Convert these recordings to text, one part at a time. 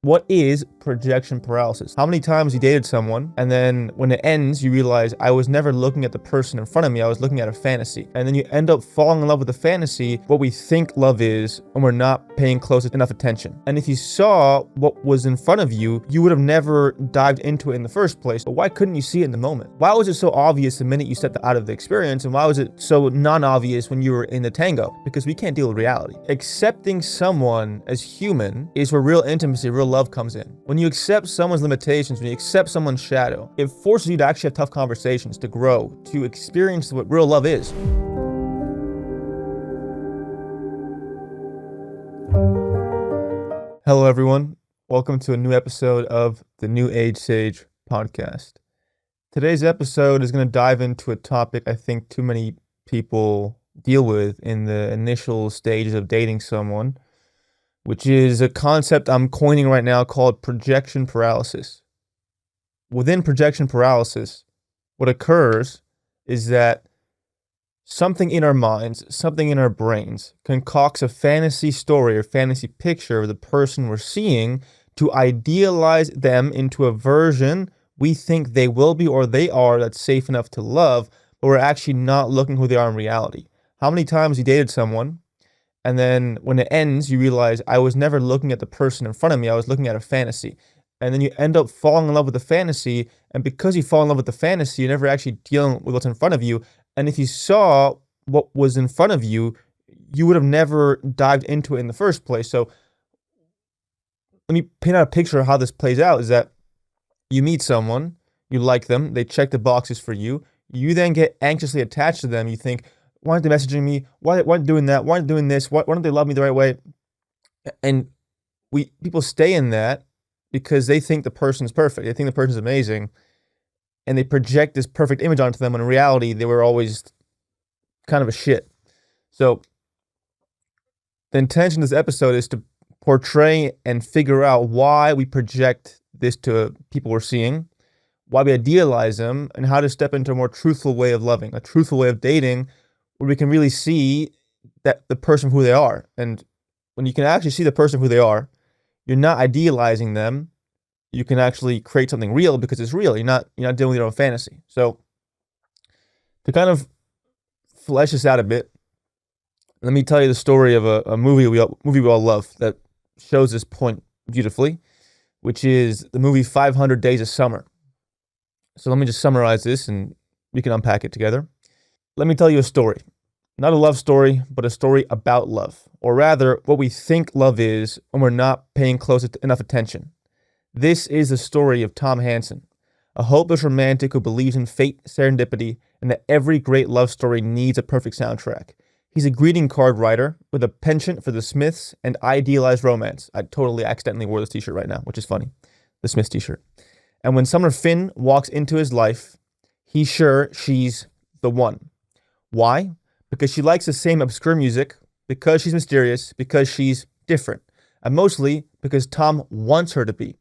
What is projection paralysis? How many times you dated someone and then when it ends, you realize I was never looking at the person in front of me, I was looking at a fantasy. And then you end up falling in love with the fantasy, what we think love is, and we're not paying close enough attention. And if you saw what was in front of you, you would have never dived into it in the first place. But why couldn't you see it in the moment? Why was it so obvious the minute you stepped out of the experience? And why was it so non-obvious when you were in the tango? Because we can't deal with reality. Accepting someone as human is where real intimacy, real love comes in. When you accept someone's limitations, when you accept someone's shadow, it forces you to actually have tough conversations, to grow, to experience what real love is. Hello everyone, welcome to a new episode of the New Age Sage podcast. Today's episode is going to dive into a topic I think too many people deal with in the initial stages of dating someone, which is a concept I'm coining right now called projection paralysis. Within projection paralysis, what occurs is that something in our minds, something in our brains concocts a fantasy story or fantasy picture of the person we're seeing to idealize them into a version we think they will be or they are that's safe enough to love, but we're actually not looking who they are in reality. How many times you dated someone and then when it ends, you realize I was never looking at the person in front of me, I was looking at a fantasy. And then you end up falling in love with the fantasy, and because you fall in love with the fantasy, you're never actually dealing with what's in front of you. And if you saw what was in front of you, you would have never dived into it in the first place. So let me paint out a picture of how this plays out is that you meet someone, you like them, they check the boxes for you, you then get anxiously attached to them, you think, why aren't they messaging me? Why aren't they doing that? Why aren't they doing this? Why don't they love me the right way? And people stay in that because they think the person's perfect. They think the person's amazing. And they project this perfect image onto them when in reality, they were always kind of a shit. So the intention of this episode is to portray and figure out why we project this to people we're seeing, why we idealize them, and how to step into a more truthful way of loving, a truthful way of dating, where we can really see that the person who they are. And when you can actually see the person who they are, you're not idealizing them. You can actually create something real because it's real. You're not dealing with your own fantasy. So to kind of flesh this out a bit, let me tell you the story of a movie we all love that shows this point beautifully, which is the movie 500 Days of Summer. So let me just summarize this and we can unpack it together. Let me tell you a story. Not a love story, but a story about love. Or rather, what we think love is when we're not paying close enough attention. This is the story of Tom Hansen, a hopeless romantic who believes in fate, serendipity, and that every great love story needs a perfect soundtrack. He's a greeting card writer with a penchant for the Smiths and idealized romance. I totally accidentally wore this t-shirt right now, which is funny. The Smiths t-shirt. And when Summer Finn walks into his life, he's sure she's the one. Why? Because she likes the same obscure music, because she's mysterious, because she's different, and mostly because Tom wants her to be.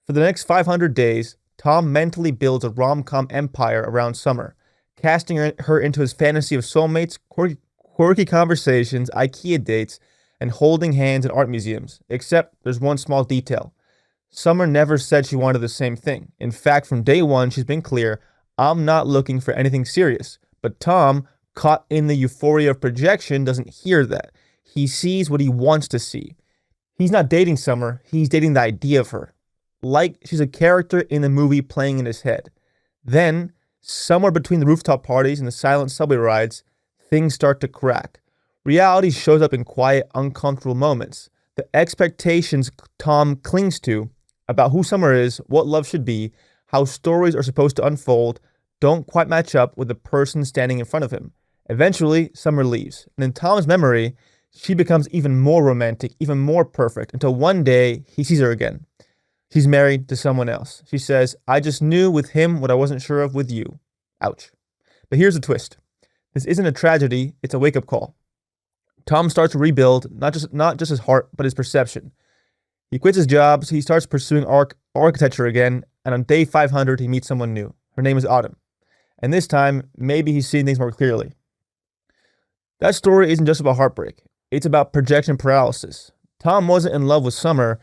For the next 500 days, Tom mentally builds a rom-com empire around Summer, casting her into his fantasy of soulmates, quirky conversations, IKEA dates, and holding hands in art museums. Except there's one small detail. Summer never said she wanted the same thing. In fact, from day one, she's been clear, I'm not looking for anything serious. But Tom, caught in the euphoria of projection, doesn't hear that. He sees what he wants to see. He's not dating Summer, he's dating the idea of her. Like she's a character in the movie playing in his head. Then, somewhere between the rooftop parties and the silent subway rides, things start to crack. Reality shows up in quiet, uncomfortable moments. The expectations Tom clings to about who Summer is, what love should be, how stories are supposed to unfold, don't quite match up with the person standing in front of him. Eventually, Summer leaves, and in Tom's memory, she becomes even more romantic, even more perfect, until one day he sees her again. She's married to someone else. She says, I just knew with him what I wasn't sure of with you. Ouch. But here's the twist. This isn't a tragedy, it's a wake-up call. Tom starts to rebuild, not just his heart, but his perception. He quits his job, so he starts pursuing architecture again, and on day 500, he meets someone new. Her name is Autumn. And this time, maybe he's seeing things more clearly. That story isn't just about heartbreak. It's about projection paralysis. Tom wasn't in love with Summer.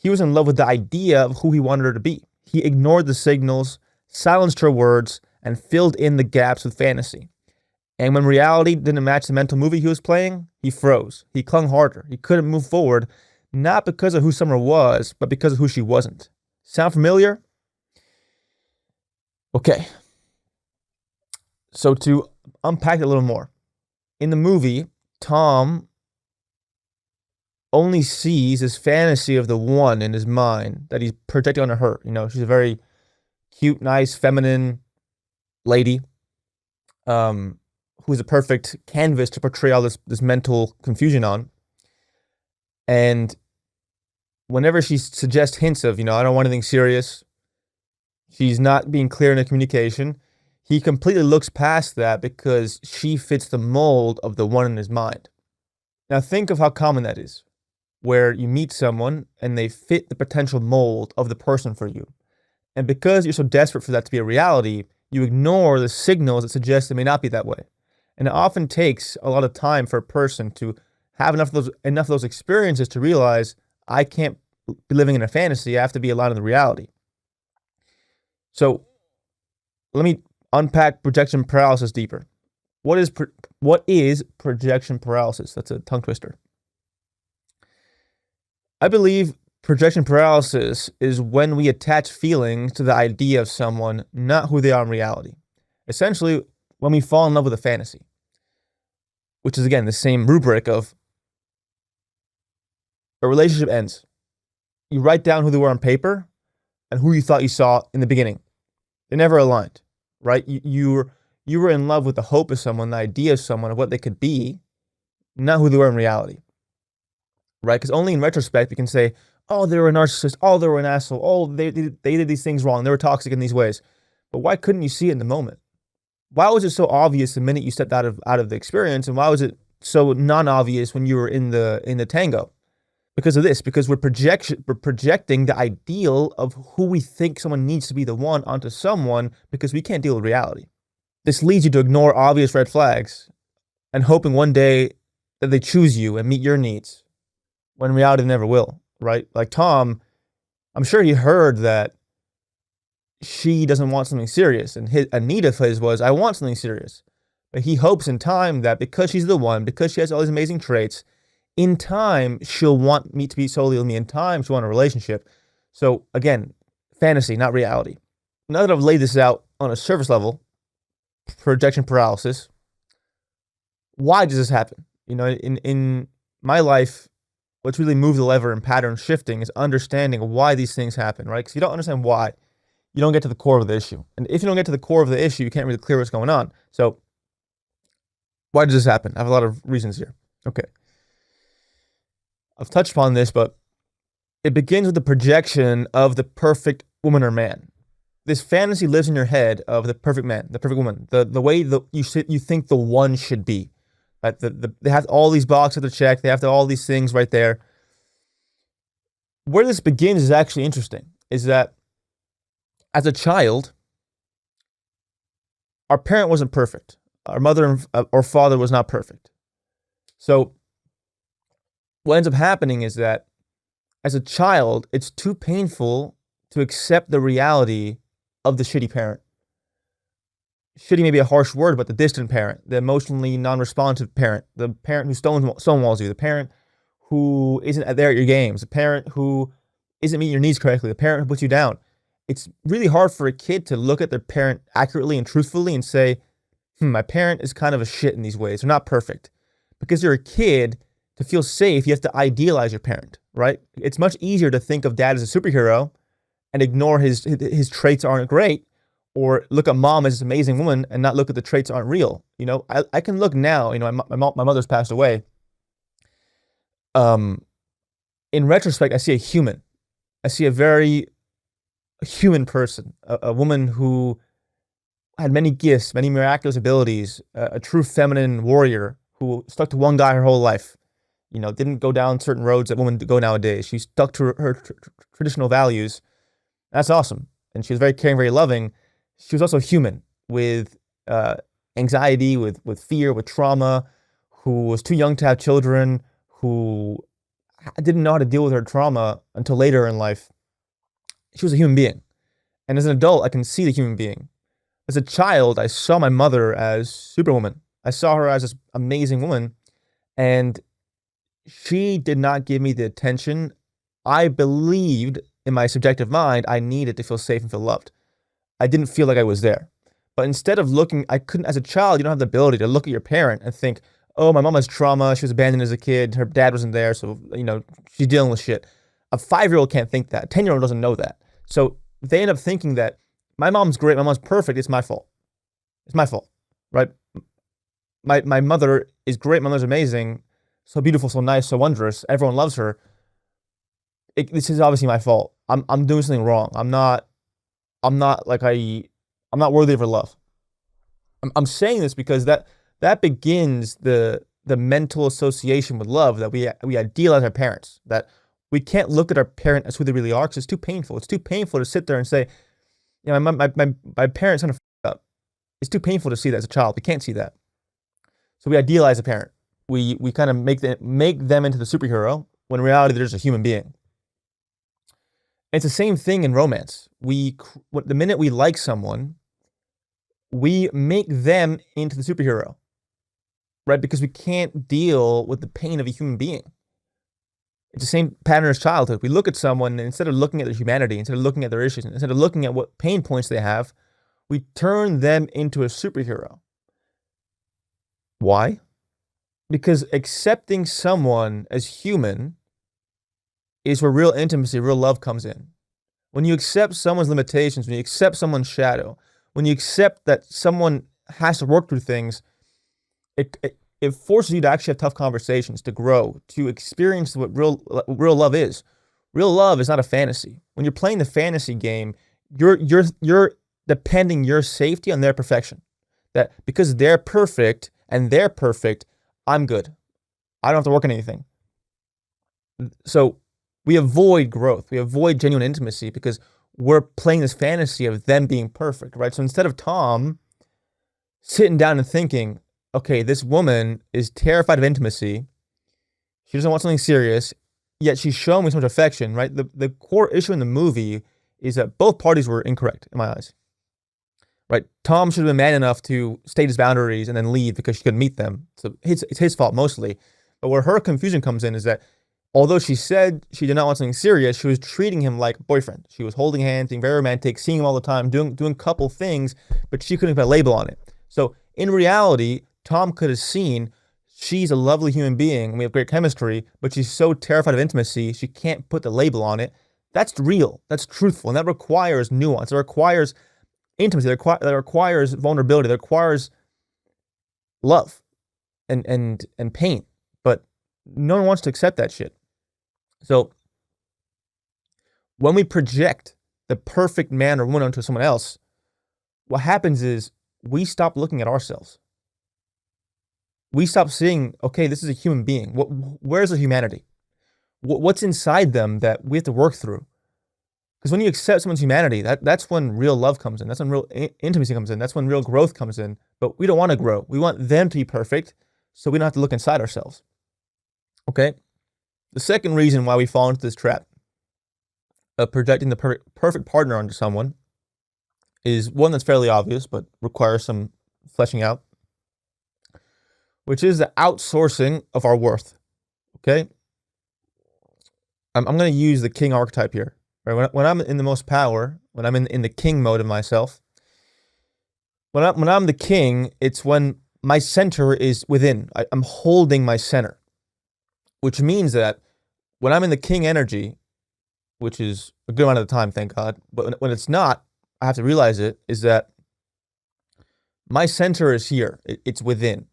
He was in love with the idea of who he wanted her to be. He ignored the signals, silenced her words, and filled in the gaps with fantasy. And when reality didn't match the mental movie he was playing, he froze. He clung harder. He couldn't move forward, not because of who Summer was, but because of who she wasn't. Sound familiar? Okay. So to unpack it a little more, in the movie, Tom only sees his fantasy of the one in his mind that he's projecting onto her. She's a very cute, nice, feminine lady, who's a perfect canvas to portray all this mental confusion on. And whenever she suggests hints of, I don't want anything serious, she's not being clear in her communication, he completely looks past that because she fits the mold of the one in his mind. Now think of how common that is, where you meet someone and they fit the potential mold of the person for you. And because you're so desperate for that to be a reality, you ignore the signals that suggest it may not be that way. And it often takes a lot of time for a person to have enough of those experiences to realize, I can't be living in a fantasy, I have to be aligned in the reality. So let me unpack projection paralysis deeper. What is projection paralysis? That's a tongue twister. I believe projection paralysis is when we attach feelings to the idea of someone, not who they are in reality. Essentially, when we fall in love with a fantasy, which is, again, the same rubric of a relationship ends. You write down who they were on paper and who you thought you saw in the beginning. They never aligned, right? You were in love with the hope of someone, the idea of someone, of what they could be, not who they were in reality, right? Because only in retrospect we can say, oh, they were a narcissist, oh, they were an asshole, oh, they did these things wrong, they were toxic in these ways. But why couldn't you see it in the moment? Why was it so obvious the minute you stepped out of the experience, and why was it so non-obvious when you were in the tango? Because of this, because we're projecting the ideal of who we think someone needs to be the one onto someone because we can't deal with reality. This leads you to ignore obvious red flags and hoping one day that they choose you and meet your needs, when in reality they never will, right? Like Tom, I'm sure he heard that she doesn't want something serious, and a need of his was, I want something serious. But he hopes in time that because she's the one, because she has all these amazing traits, in time she'll want me to be solely with me. In time she'll want a relationship. So again, fantasy, not reality. Now that I've laid this out on a surface level, projection paralysis, why does this happen? In my life, what's really moved the lever in pattern shifting is understanding why these things happen, right? Because you don't understand why, you don't get to the core of the issue. And if you don't get to the core of the issue, you can't really clear what's going on. So why does this happen? I have a lot of reasons here. Okay. I've touched upon this, but it begins with the projection of the perfect woman or man. This fantasy lives in your head of the perfect man, the perfect woman, the way you think the one should be. Right? They have all these boxes to check. They have all these things right there. Where this begins is actually interesting, is that as a child, our parent wasn't perfect. Our mother or father was not perfect. So what ends up happening is that as a child, it's too painful to accept the reality of the shitty parent. Shitty may be a harsh word, but the distant parent, the emotionally non-responsive parent, the parent who stonewalls you, the parent who isn't there at your games, the parent who isn't meeting your needs correctly, the parent who puts you down. It's really hard for a kid to look at their parent accurately and truthfully and say, my parent is kind of a shit in these ways. They're not perfect. Because you're a kid, to feel safe, you have to idealize your parent, right? It's much easier to think of dad as a superhero and ignore his traits aren't great, or look at mom as this amazing woman and not look at the traits aren't real. I can look now, my mother's passed away. In retrospect, I see a human. I see a very human person, a woman who had many gifts, many miraculous abilities, a true feminine warrior who stuck to one guy her whole life. Didn't go down certain roads that women go nowadays. She stuck to her traditional values. That's awesome. And she was very caring, very loving. She was also human with anxiety, with fear, with trauma, who was too young to have children, who I didn't know how to deal with her trauma until later in life. She was a human being. And as an adult, I can see the human being. As a child, I saw my mother as Superwoman. I saw her as this amazing woman, and she did not give me the attention I believed in my subjective mind I needed to feel safe and feel loved. I didn't feel like I was there. But instead of looking, I couldn't, as a child, you don't have the ability to look at your parent and think, oh, my mom has trauma. She was abandoned as a kid. Her dad wasn't there. So, she's dealing with shit. A 5-year-old can't think that. A 10-year-old doesn't know that. So they end up thinking that my mom's great. My mom's perfect. It's my fault. It's my fault, right? My mother is great. My mother's amazing. So beautiful, so nice, so wondrous. Everyone loves her. This is obviously my fault. I'm doing something wrong. I'm not like I'm not worthy of her love. I'm saying this because that begins the mental association with love, that we idealize our parents, that we can't look at our parent as who they really are because it's too painful. It's too painful to sit there and say, my parents kind of f***ed up. It's too painful to see that as a child. We can't see that. So we idealize a parent. We kind of make them into the superhero when in reality they're just a human being. It's the same thing in romance. The minute we like someone, we make them into the superhero, right? Because we can't deal with the pain of a human being. It's the same pattern as childhood. We look at someone, and instead of looking at their humanity, instead of looking at their issues, instead of looking at what pain points they have, we turn them into a superhero. Why? Because accepting someone as human is where real intimacy, real love comes in. When you accept someone's limitations, when you accept someone's shadow, when you accept that someone has to work through things, it forces you to actually have tough conversations, to grow, to experience what real love is. Real love is not a fantasy. When you're playing the fantasy game, you're depending your safety on their perfection. That because they're perfect and they're perfect, I'm good. I don't have to work on anything. So we avoid growth. We avoid genuine intimacy because we're playing this fantasy of them being perfect, right? So instead of Tom sitting down and thinking, okay, this woman is terrified of intimacy. She doesn't want something serious, yet she's showing me so much affection, right? The core issue in the movie is that both parties were incorrect in my eyes, right? Tom should have been man enough to state his boundaries and then leave because she couldn't meet them. So it's his fault mostly. But where her confusion comes in is that although she said she did not want something serious, she was treating him like a boyfriend. She was holding hands, being very romantic, seeing him all the time, doing couple things, but she couldn't put a label on it. So in reality, Tom could have seen she's a lovely human being and we have great chemistry, but she's so terrified of intimacy, she can't put the label on it. That's real. That's truthful. And that requires nuance. It requires intimacy. That requires vulnerability. That requires love and pain. But no one wants to accept that shit. So when we project the perfect man or woman onto someone else, what happens is we stop looking at ourselves. We stop seeing, okay, this is a human being. Where's the humanity? What's inside them that we have to work through? Because when you accept someone's humanity, that's when real love comes in. That's when real intimacy comes in. That's when real growth comes in. But we don't want to grow. We want them to be perfect, so we don't have to look inside ourselves. Okay? The second reason why we fall into this trap of projecting the perfect partner onto someone is one that's fairly obvious, but requires some fleshing out, which is the outsourcing of our worth. Okay? I'm going to use the king archetype here. Right? When I'm in the most power, when I'm in the king mode of myself, when I'm the king, it's when my center is within. I'm holding my center, which means that when I'm in the king energy, which is a good amount of the time, thank God, but when it's not, I have to realize it, is that my center is here. It's within.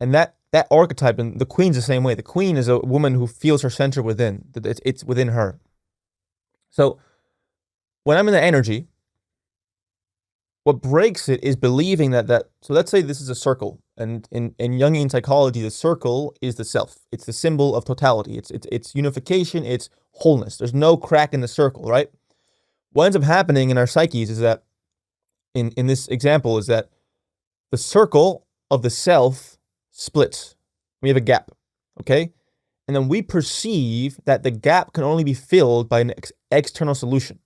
And that archetype, and the queen's the same way. The queen is a woman who feels her center within. It's within her. So when I'm in the energy, what breaks it is believing that. So let's say this is a circle, and in Jungian psychology, the circle is the self. It's the symbol of totality. It's unification. It's wholeness. There's no crack in the circle, right? What ends up happening in our psyches is that, in this example, is that the circle of the self splits. We have a gap, okay? And then we perceive that the gap can only be filled by an external solution.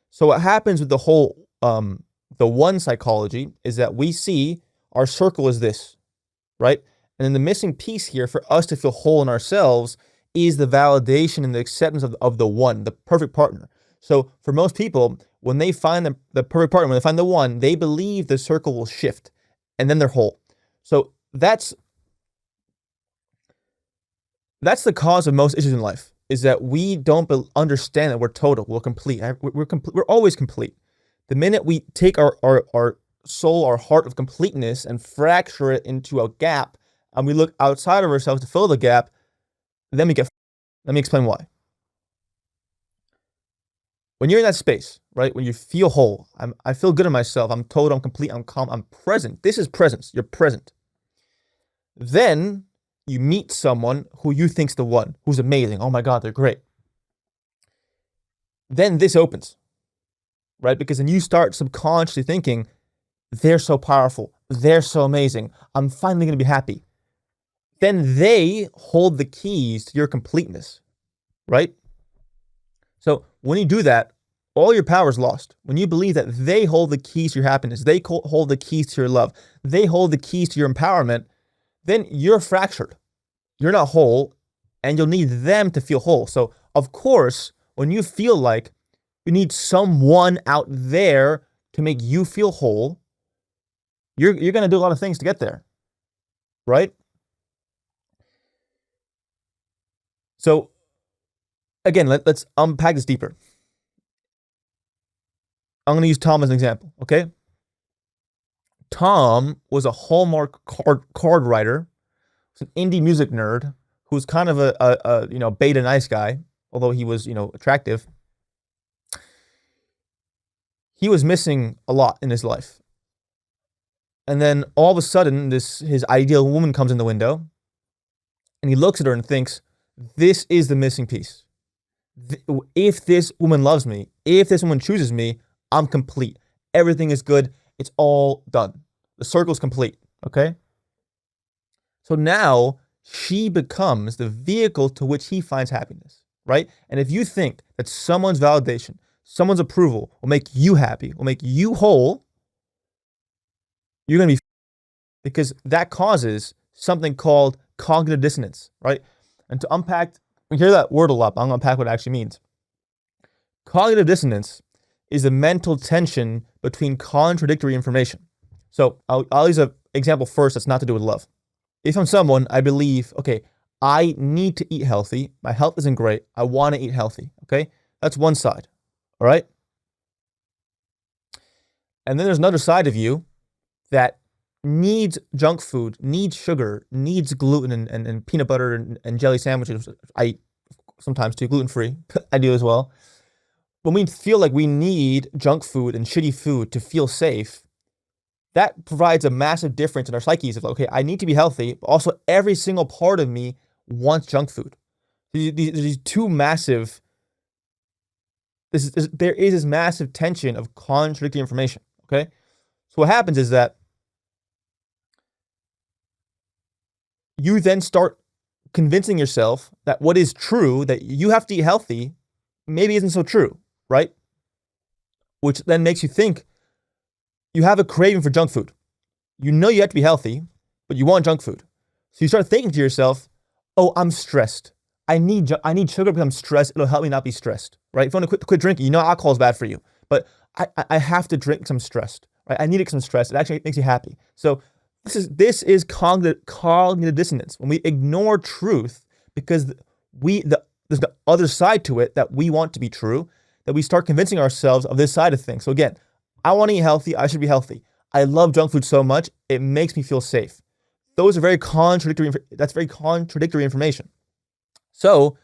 So what happens with the whole, the one psychology is that we see our circle is this, right? And then the missing piece here for us to feel whole in ourselves is the validation and the acceptance of the one, the perfect partner. So for most people, when they find the perfect partner, when they find the one, they believe the circle will shift and then they're whole. So that's the cause of most issues in life, is that we don't understand that we're total, we're complete. We're always complete. The minute we take our soul, our heart of completeness and fracture it into a gap, and we look outside of ourselves to fill the gap, then we get. Let me explain why. When you're in that space, right, when you feel whole, I feel good in myself, I'm total, I'm complete, I'm calm, I'm present. This is presence. You're present. Then you meet someone who you think's the one, who's amazing. Oh my God, they're great. Then this opens, right? Because then you start subconsciously thinking, they're so powerful, they're so amazing, I'm finally going to be happy. Then they hold the keys to your completeness, right? So when you do that, all your power is lost. When you believe that they hold the keys to your happiness, they hold the keys to your love, they hold the keys to your empowerment, then you're fractured. You're not whole, and you'll need them to feel whole. So of course, when you feel like you need someone out there to make you feel whole, you're going to do a lot of things to get there, right? So again, let's unpack this deeper. I'm going to use Tom as an example, okay? Tom was a Hallmark card writer, was an indie music nerd who was kind of a beta nice guy, although he was, attractive. He was missing a lot in his life. And then all of a sudden, his ideal woman comes in the window, and he looks at her and thinks, this is the missing piece. If this woman loves me, if this woman chooses me, I'm complete. Everything is good. It's all done. The circle's complete, okay? So now she becomes the vehicle to which he finds happiness, right? And if you think that someone's validation, someone's approval will make you happy, will make you whole, you're going to be, because that causes something called cognitive dissonance, right? And to unpack, we hear that word a lot, but I'm going to unpack what it actually means. Cognitive dissonance is the mental tension between contradictory information. So I'll use an example first that's not to do with love. If I'm someone, I believe, okay, I need to eat healthy. My health isn't great. I want to eat healthy, okay? That's one side, all right? And then there's another side of you that needs junk food, needs sugar, needs gluten and peanut butter and jelly sandwiches. I eat sometimes too, gluten-free. I do as well. When we feel like we need junk food and shitty food to feel safe, that provides a massive difference in our psyches of, okay, I need to be healthy, but also every single part of me wants junk food. These two massive, there is this massive tension of contradictory information, okay? So what happens is that you then start convincing yourself that what is true, that you have to eat healthy, maybe isn't so true, right? Which then makes you think you have a craving for junk food. You know you have to be healthy, but you want junk food. So you start thinking to yourself, oh, I'm stressed. I need sugar because I'm stressed. It'll help me not be stressed, right? If you want to quit drinking, you know alcohol is bad for you, but I have to drink because I'm stressed, right? I need it because I'm stressed. It actually makes you happy. So this is cognitive dissonance. When we ignore truth because there's the other side to it that we want to be true, that we start convincing ourselves of this side of things. So again, I want to eat healthy. I should be healthy. I love junk food so much. It makes me feel safe. Those are very contradictory. That's very contradictory information. So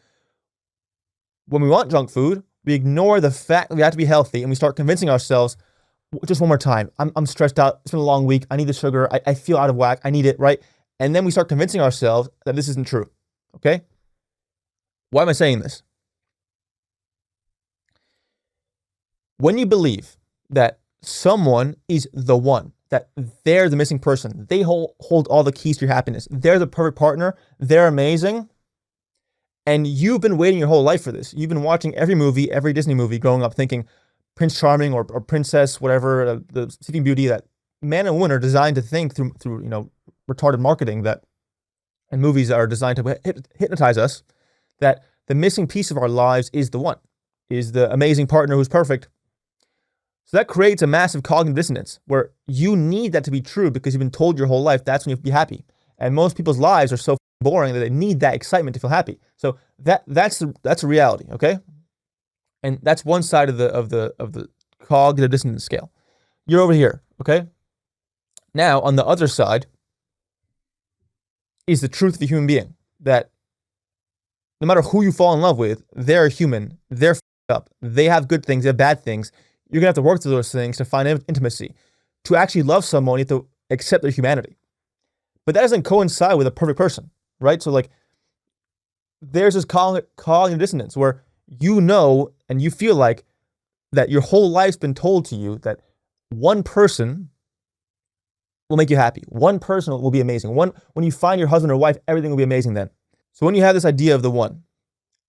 when we want junk food, we ignore the fact that we have to be healthy and we start convincing ourselves, just one more time. I'm stressed out. It's been a long week. I need the sugar. I feel out of whack. I need it, right? And then we start convincing ourselves that this isn't true. Okay? Why am I saying this? When you believe that someone is the one, that they're the missing person, they hold all the keys to your happiness, they're the perfect partner, they're amazing, And you've been waiting your whole life for this. You've been watching every movie, every Disney movie growing up thinking Prince Charming or Princess, whatever, the Sleeping Beauty, that man and woman are designed to think through retarded marketing that and movies that are designed to hypnotize us that the missing piece of our lives is the one, is the amazing partner who's perfect. So that creates a massive cognitive dissonance where you need that to be true because you've been told your whole life that's when you'll be happy. And most people's lives are so boring that they need that excitement to feel happy. So that's a reality, okay? And that's one side of the cognitive dissonance scale. You're over here, okay? Now, on the other side is the truth of the human being, that no matter who you fall in love with, they're human, they're up, they have good things, they have bad things. You're gonna have to work through those things to find intimacy. To actually love someone, you have to accept their humanity. But that doesn't coincide with a perfect person, right? So like, there's this cognitive dissonance where you know and you feel like that your whole life's been told to you that one person will make you happy. One person will be amazing. When you find your husband or wife, everything will be amazing then. So when you have this idea of the one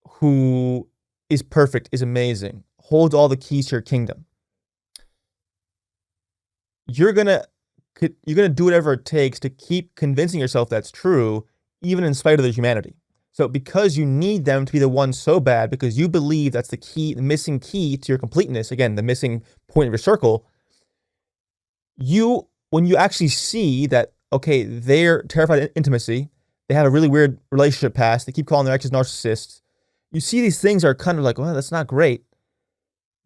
who is perfect, is amazing, holds all the keys to your kingdom, you're gonna do whatever it takes to keep convincing yourself that's true, even in spite of their humanity. So because you need them to be the one so bad, because you believe that's the key, the missing key to your completeness, again, the missing point of your circle, when you actually see that, okay, they're terrified of intimacy, they have a really weird relationship past, they keep calling their exes narcissists, you see these things are kind of like, well, that's not great.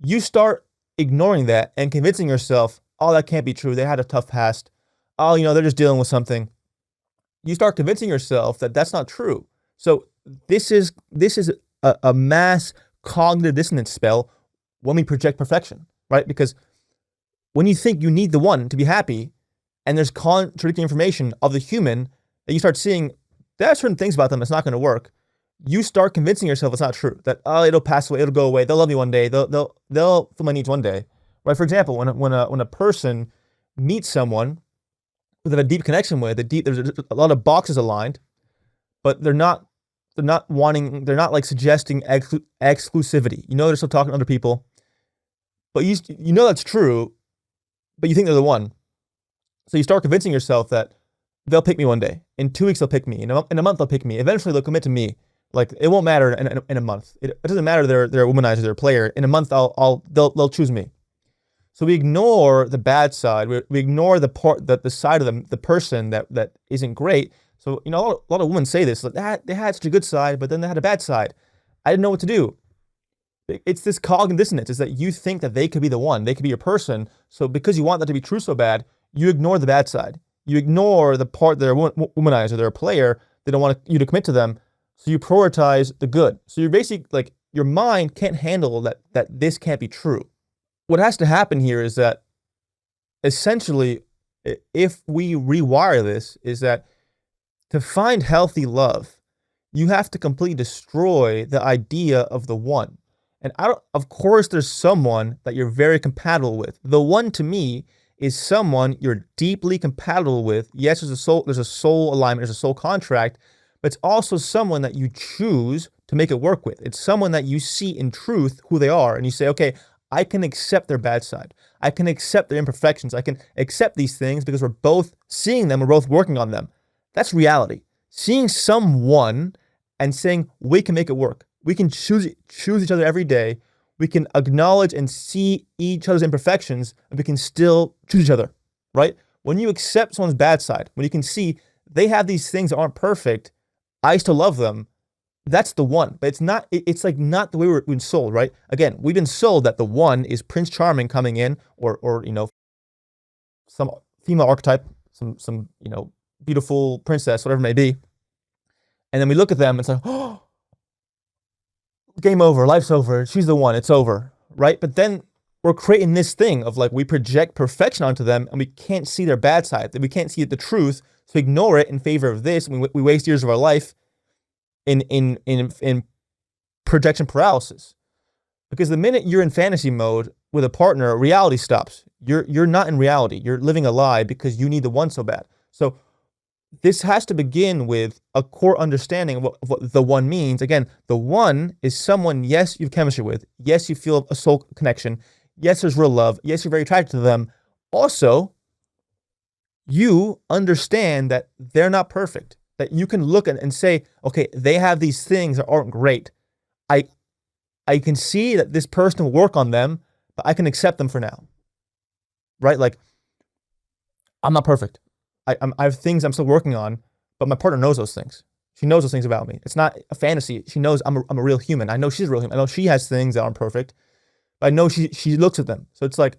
You start ignoring that and convincing yourself, oh, that can't be true. They had a tough past. Oh, they're just dealing with something. You start convincing yourself that that's not true. So this is a mass cognitive dissonance spell when we project perfection, right? Because when you think you need the one to be happy, and there's contradicting information of the human that you start seeing, there are certain things about them that's not going to work. You start convincing yourself it's not true. That it'll pass away, it'll go away. They'll love me one day. They'll fill my needs one day, right? For example, when a person meets someone that they have a deep connection with, there's a lot of boxes aligned, but they're not like suggesting exclusivity. They're still talking to other people, but you know that's true, but you think they're the one. So you start convincing yourself that they'll pick me one day. In 2 weeks, they'll pick me. In a month, they'll pick me. Eventually, they'll commit to me. Like, it won't matter in a month. It doesn't matter they're a womanizer, they're a player. In a month, they'll choose me. So we ignore the bad side. We ignore the side of the person that isn't great. So a lot of women say this, like, they had such a good side, but then they had a bad side. I didn't know what to do. It's this cognitive dissonance. Is that you think that they could be the one, they could be your person. So because you want that to be true so bad, you ignore the bad side. You ignore the part that they're a womanizer, they're a player. They don't want you to commit to them. So you prioritize the good. So you're basically like, your mind can't handle that this can't be true. What has to happen here is that essentially, if we rewire this, is that to find healthy love, you have to completely destroy the idea of the one. And of course, there's someone that you're very compatible with. The one to me is someone you're deeply compatible with. Yes, there's a soul alignment, there's a soul contract, but it's also someone that you choose to make it work with. It's someone that you see in truth who they are, and you say, okay, I can accept their bad side. I can accept their imperfections. I can accept these things because we're both seeing them, we're both working on them. That's reality. Seeing someone and saying, we can make it work. We can choose each other every day. We can acknowledge and see each other's imperfections, and we can still choose each other, right? When you accept someone's bad side, when you can see they have these things that aren't perfect, I still love them, that's the one. But it's like not the way we've been sold, right? Again, we've been sold that the one is Prince Charming coming in, or some female archetype, some beautiful princess, whatever it may be. And then we look at them and it's like, oh, game over, life's over, she's the one, it's over, right? But then we're creating this thing of like, we project perfection onto them and we can't see their bad side, that we can't see the truth, so we ignore it in favor of this, and we waste years of our life in projection paralysis. Because the minute you're in fantasy mode with a partner, reality stops. You're not in reality. You're living a lie because you need the one so bad. So this has to begin with a core understanding of what the one means. Again, the one is someone, yes, you have chemistry with. Yes, you feel a soul connection. Yes, there's real love. Yes, you're very attracted to them. Also, you understand that they're not perfect, that you can look at and say, okay, they have these things that aren't great. I I can see that this person will work on them, but I can accept them for now. Right? Like, I'm not perfect. I have things I'm still working on, but my partner knows those things. She knows those things about me. It's not a fantasy. She knows I'm a real human. I know she's a real human. I know she has things that aren't perfect, but I know she looks at them. So it's like,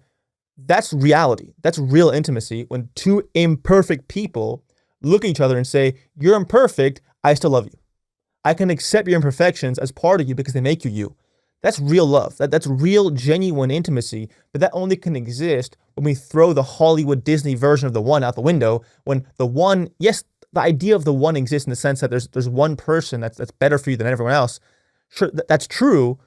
that's reality. That's real intimacy when two imperfect people look at each other and say, you're imperfect, I still love you. I can accept your imperfections as part of you because they make you you. That's real love. That's real, genuine intimacy, but that only can exist when we throw the Hollywood Disney version of the one out the window. When the one, yes, the idea of the one exists in the sense that there's one person that's better for you than everyone else. Sure, that's true.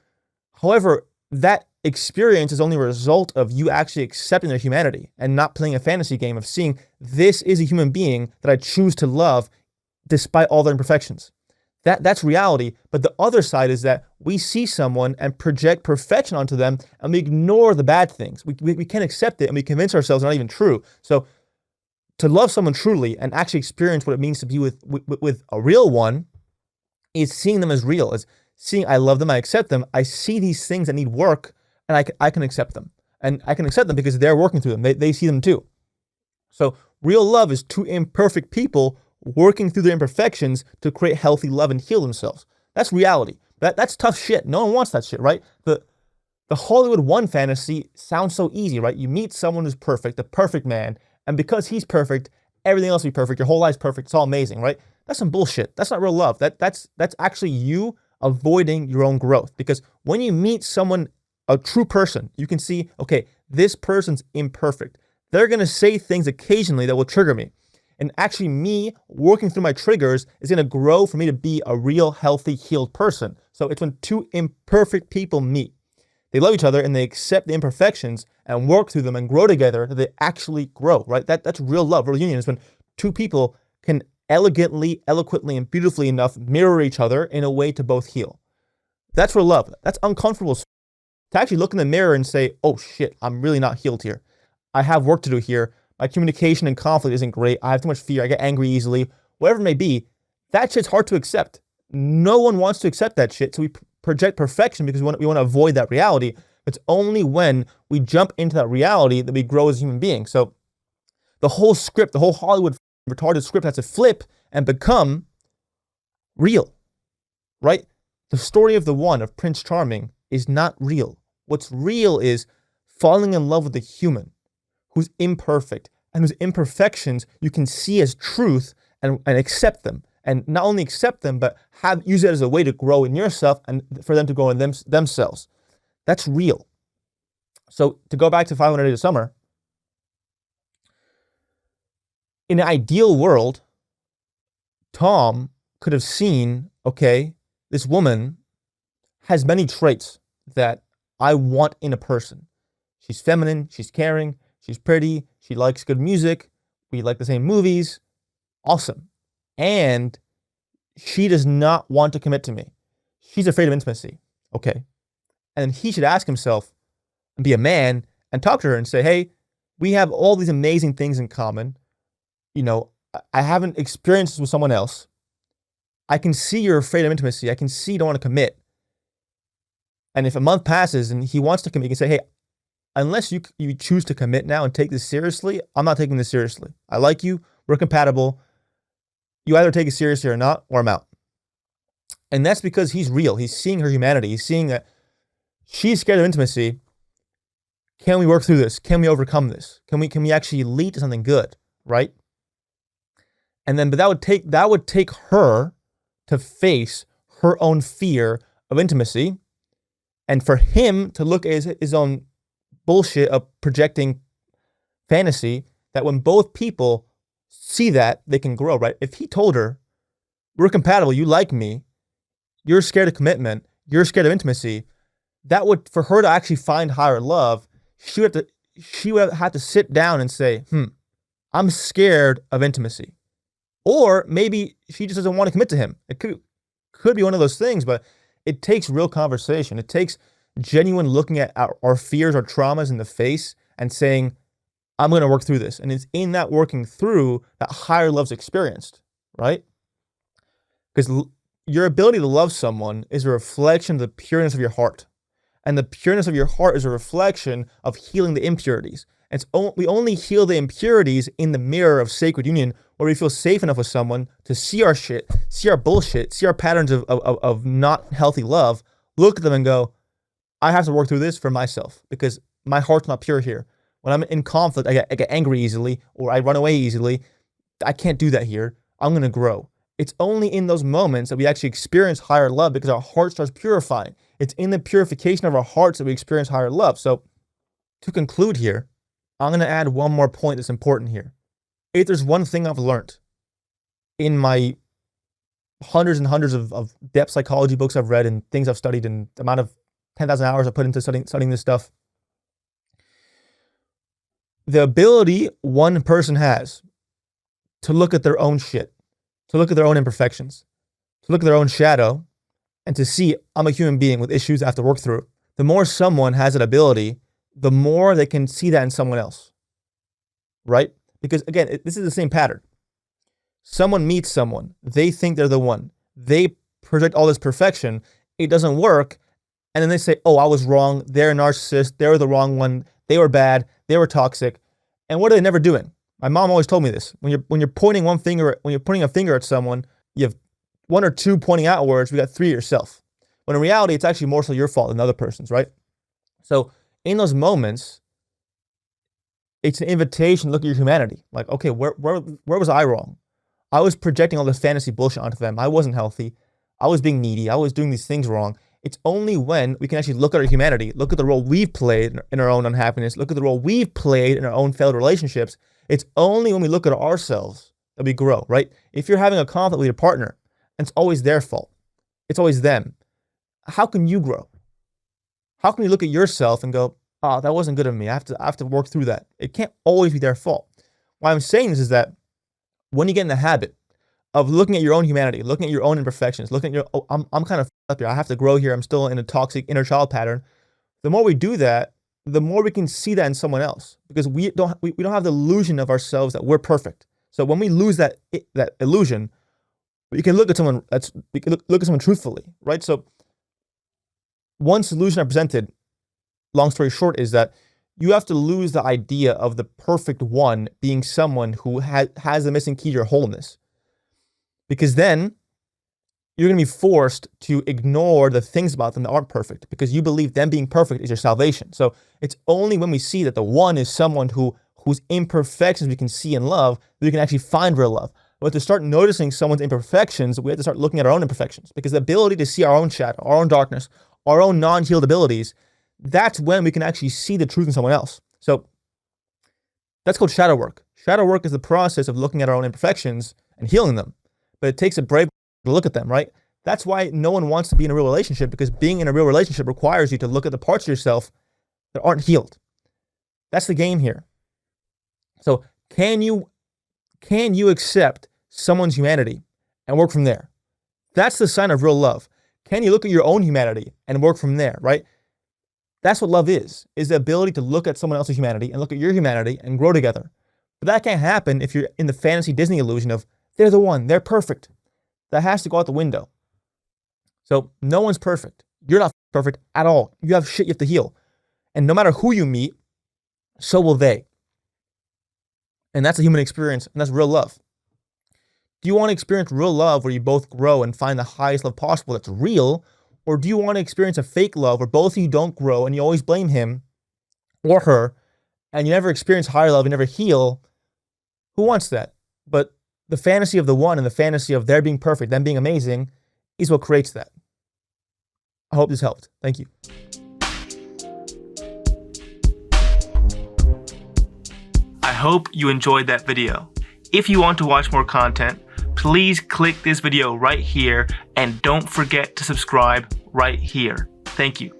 However, that experience is only a result of you actually accepting their humanity and not playing a fantasy game of seeing this is a human being that I choose to love despite all their imperfections. That's reality. But the other side is that we see someone and project perfection onto them and we ignore the bad things. We can't accept it and we convince ourselves it's not even true. So to love someone truly and actually experience what it means to be with a real one is seeing them as real, as seeing I love them, I accept them, I see these things that need work, and I can accept them. And I can accept them because they're working through them. They see them too. So real love is two imperfect people working through their imperfections to create healthy love and heal themselves. That's reality. That's tough shit. No one wants that shit, right? The Hollywood one fantasy sounds so easy, right? You meet someone who's perfect, the perfect man, and because he's perfect, everything else will be perfect. Your whole life's perfect. It's all amazing, right? That's some bullshit. That's not real love. That's actually you avoiding your own growth. Because when you meet someone, a true person, you can see, okay, this person's imperfect. They're gonna say things occasionally that will trigger me. And actually, me working through my triggers is gonna grow for me to be a real, healthy, healed person. So it's when two imperfect people meet. They love each other and they accept the imperfections and work through them and grow together that they actually grow, right? That's real love. Real union is when two people can elegantly, eloquently, and beautifully enough mirror each other in a way to both heal. That's real love. That's uncomfortable to actually look in the mirror and say, oh shit, I'm really not healed here. I have work to do here. My communication and conflict isn't great. I have too much fear. I get angry easily. Whatever it may be, that shit's hard to accept. No one wants to accept that shit. So we project perfection because we want to avoid that reality. It's only when we jump into that reality that we grow as human beings. So the whole script, the whole Hollywood retarded script has to flip and become real, right? The story of the one, of Prince Charming, is not real. What's real is falling in love with a human who's imperfect and whose imperfections you can see as truth and accept them. And not only accept them, but use it as a way to grow in yourself and for them to grow in themselves. That's real. So to go back to 500 Days of Summer, in an ideal world, Tom could have seen, okay, this woman has many traits that I want in a person. She's feminine, she's caring, she's pretty, she likes good music, we like the same movies, awesome. And she does not want to commit to me. She's afraid of intimacy, okay. And he should ask himself and be a man and talk to her and say, hey, we have all these amazing things in common. You know, I haven't experienced this with someone else. I can see you're afraid of intimacy. I can see you don't want to commit. And if a month passes and he wants to commit, you can say, hey, unless you choose to commit now and take this seriously, I'm not taking this seriously. I like you. We're compatible. You either take it seriously or not, or I'm out. And that's because he's real. He's seeing her humanity. He's seeing that she's scared of intimacy. Can we work through this? Can we overcome this? Can we actually lead to something good, right? And then, but that would take her to face her own fear of intimacy, and for him to look at his own bullshit of projecting fantasy, that when both people see that, they can grow, right? If he told her, we're compatible, you like me, you're scared of commitment, you're scared of intimacy, that would, for her to actually find higher love, she would have to sit down and say, I'm scared of intimacy. Or maybe she just doesn't want to commit to him. It could be one of those things, but it takes real conversation. It takes genuine looking at our fears, our traumas in the face and saying, I'm going to work through this. And it's in that working through that higher love's experienced, right? Because your ability to love someone is a reflection of the pureness of your heart. And the pureness of your heart is a reflection of healing the impurities. And we only heal the impurities in the mirror of sacred union, where we feel safe enough with someone to see our shit, see our bullshit, see our patterns of not healthy love, look at them and go, I have to work through this for myself because my heart's not pure here. When I'm in conflict, I get angry easily or I run away easily. I can't do that here. I'm going to grow. It's only in those moments that we actually experience higher love because our heart starts purifying. It's in the purification of our hearts that we experience higher love. So to conclude here, I'm going to add one more point that's important here. If there's one thing I've learned in my hundreds and hundreds of depth psychology books I've read and things I've studied and the amount of 10,000 hours I put into studying this stuff, the ability one person has to look at their own shit, to look at their own imperfections, to look at their own shadow, and to see I'm a human being with issues I have to work through. The more someone has that ability, the more they can see that in someone else, right? Because again, this is the same pattern. Someone meets someone, they think they're the one. They project all this perfection, it doesn't work, and then they say, oh, I was wrong, they're a narcissist, they were the wrong one, they were bad, they were toxic. And what are they never doing? My mom always told me this. When you're pointing a finger at someone, you have one or two pointing outwards, we got three yourself. When in reality, it's actually more so your fault than the other person's, right? So in those moments, it's an invitation to look at your humanity. Like, okay, where was I wrong? I was projecting all this fantasy bullshit onto them. I wasn't healthy. I was being needy. I was doing these things wrong. It's only when we can actually look at our humanity, look at the role we've played in our own unhappiness, look at the role we've played in our own failed relationships. It's only when we look at ourselves that we grow, right? If you're having a conflict with your partner and it's always their fault, it's always them, how can you grow? How can you look at yourself and go, oh, that wasn't good of me. I have to work through that. It can't always be their fault. Why I'm saying this is that when you get in the habit of looking at your own humanity, looking at your own imperfections, looking at I'm kind of up here. I have to grow here. I'm still in a toxic inner child pattern. The more we do that, the more we can see that in someone else, because we don't have the illusion of ourselves that we're perfect. So when we lose that illusion, we can look at someone look at someone truthfully, right? So one solution I presented, long story short, is that you have to lose the idea of the perfect one being someone who has the missing key to your wholeness. Because then you're going to be forced to ignore the things about them that aren't perfect because you believe them being perfect is your salvation. So it's only when we see that the one is someone whose imperfections we can see and love that we can actually find real love. But to start noticing someone's imperfections, we have to start looking at our own imperfections, because the ability to see our own shadow, our own darkness, our own non-healed abilities, that's when we can actually see the truth in someone else. So that's called shadow work. Shadow work is the process of looking at our own imperfections and healing them. But it takes a brave to look at them, right? That's why no one wants to be in a real relationship, because being in a real relationship requires you to look at the parts of yourself that aren't healed. That's the game here. So can you accept someone's humanity and work from there? That's the sign of real love. Can you look at your own humanity and work from there, right? That's what love is the ability to look at someone else's humanity and look at your humanity and grow together. But that can't happen if you're in the fantasy Disney illusion of they're the one, they're perfect. That has to go out the window. So no one's perfect. You're not perfect at all. You have shit you have to heal. And no matter who you meet, so will they. And that's a human experience, and that's real love. Do you want to experience real love where you both grow and find the highest love possible that's real? Or do you want to experience a fake love where both of you don't grow and you always blame him or her and you never experience higher love, you never heal? Who wants that? But the fantasy of the one and the fantasy of their being perfect, them being amazing, is what creates that. I hope this helped. Thank you. I hope you enjoyed that video. If you want to watch more content, please click this video right here and don't forget to subscribe right here. Thank you.